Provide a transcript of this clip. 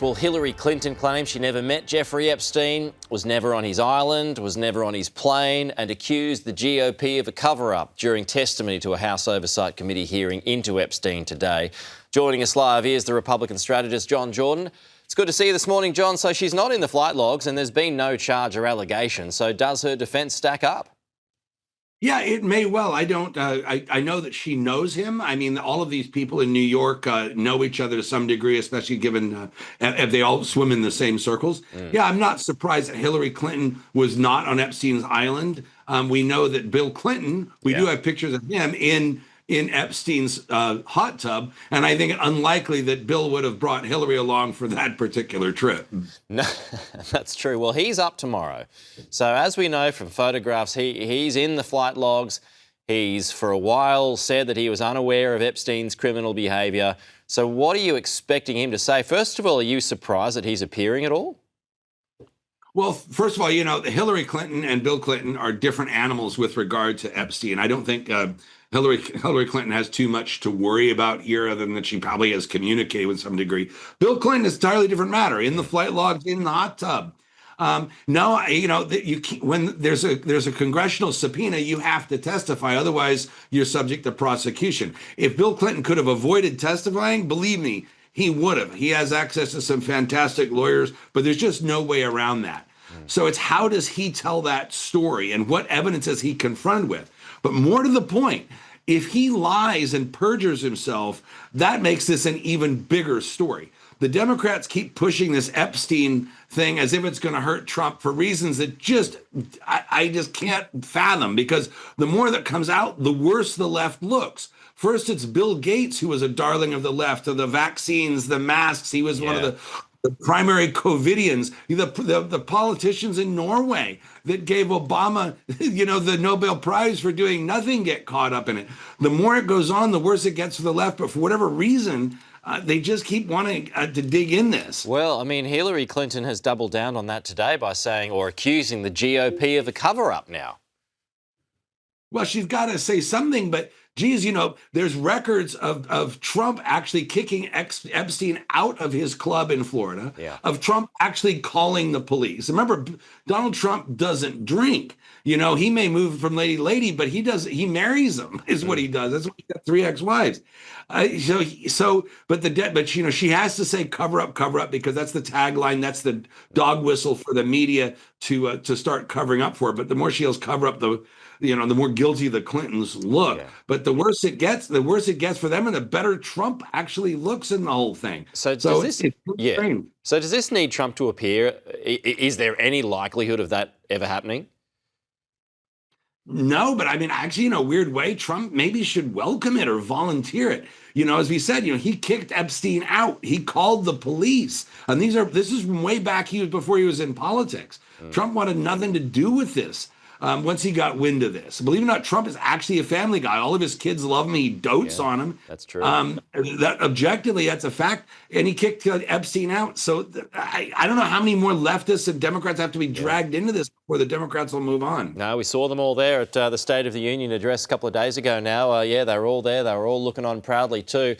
Well, Hillary Clinton claims she never met Jeffrey Epstein, was never on his island, was never on his plane, and accused the GOP of a cover-up during testimony to a House Oversight Committee hearing into Epstein today. Joining us live is the Republican strategist, John Jordan. It's good to see you this morning, John. So she's not in the flight logs and there's been no charge or allegation. So does her defence stack up? Yeah, it may well. I don't. I know that she knows him. I mean, all of these people in New York know each other to some degree, especially given if they all swim in the same circles. Yeah, I'm not surprised that Hillary Clinton was not on Epstein's island. We know that Bill Clinton. We do have pictures of him in Epstein's hot tub, and I think it unlikely that Bill would have brought Hillary along for that particular trip. No, that's true. Well, he's up tomorrow. So as we know from photographs, he's in the flight logs. He's for a while said that he was unaware of Epstein's criminal behaviour. So what are you expecting him to say? First of all, are you surprised that he's appearing at all? Well, first of all, you know, Hillary Clinton and Bill Clinton are different animals with regard to Epstein. I don't think Hillary Clinton has too much to worry about here, other than that she probably has communicated with some degree. Bill Clinton is an entirely different matter. In the flight logs, in the hot tub. No, you know, when there's a congressional subpoena, you have to testify. Otherwise, you're subject to prosecution. If Bill Clinton could have avoided testifying, believe me, he would have. He has access to some fantastic lawyers, but there's just no way around that. So it's how does he tell that story and what evidence is he confronted with? But more to the point, if he lies and perjures himself, that makes this an even bigger story. The Democrats keep pushing this Epstein thing as if it's going to hurt Trump for reasons that I just can't fathom, because the more that comes out, the worse the left looks. First, it's Bill Gates, who was a darling of the left, of the vaccines, the masks. He was one of the primary COVIDians, the politicians in Norway that gave Obama, you know, the Nobel Prize for doing nothing get caught up in it. The more it goes on, the worse it gets for the left. But for whatever reason, they just keep wanting to dig in this. Well, I mean, Hillary Clinton has doubled down on that today by saying or accusing the GOP of a cover-up now. Well, she's got to say something, but geez, you know, there's records of Trump actually kicking Epstein out of his club in Florida, of Trump actually calling the police. Remember, Donald Trump doesn't drink. You know, he may move from lady to lady, but he marries them, is what he does. That's why he got 3 ex-wives. But you know, she has to say cover up, because that's the tagline. That's the dog whistle for the media to start covering up for it. But the more she yells cover up, the more guilty the Clintons look. But the worse it gets for them, and the better Trump actually looks in the whole thing. So does this need Trump to appear? Is there any likelihood of that ever happening? No, but I mean, actually, in a weird way, Trump maybe should welcome it or volunteer it. You know, as we said, you know, he kicked Epstein out. He called the police. And this is from way back before he was in politics. Trump wanted nothing to do with this. Once he got wind of this. Believe it or not, Trump is actually a family guy. All of his kids love him. He dotes on him. That's true. That objectively, that's a fact. And he kicked Epstein out. So I don't know how many more leftists and Democrats have to be dragged into this before the Democrats will move on. No, we saw them all there at the State of the Union address a couple of days ago now. They were all there. They were all looking on proudly too.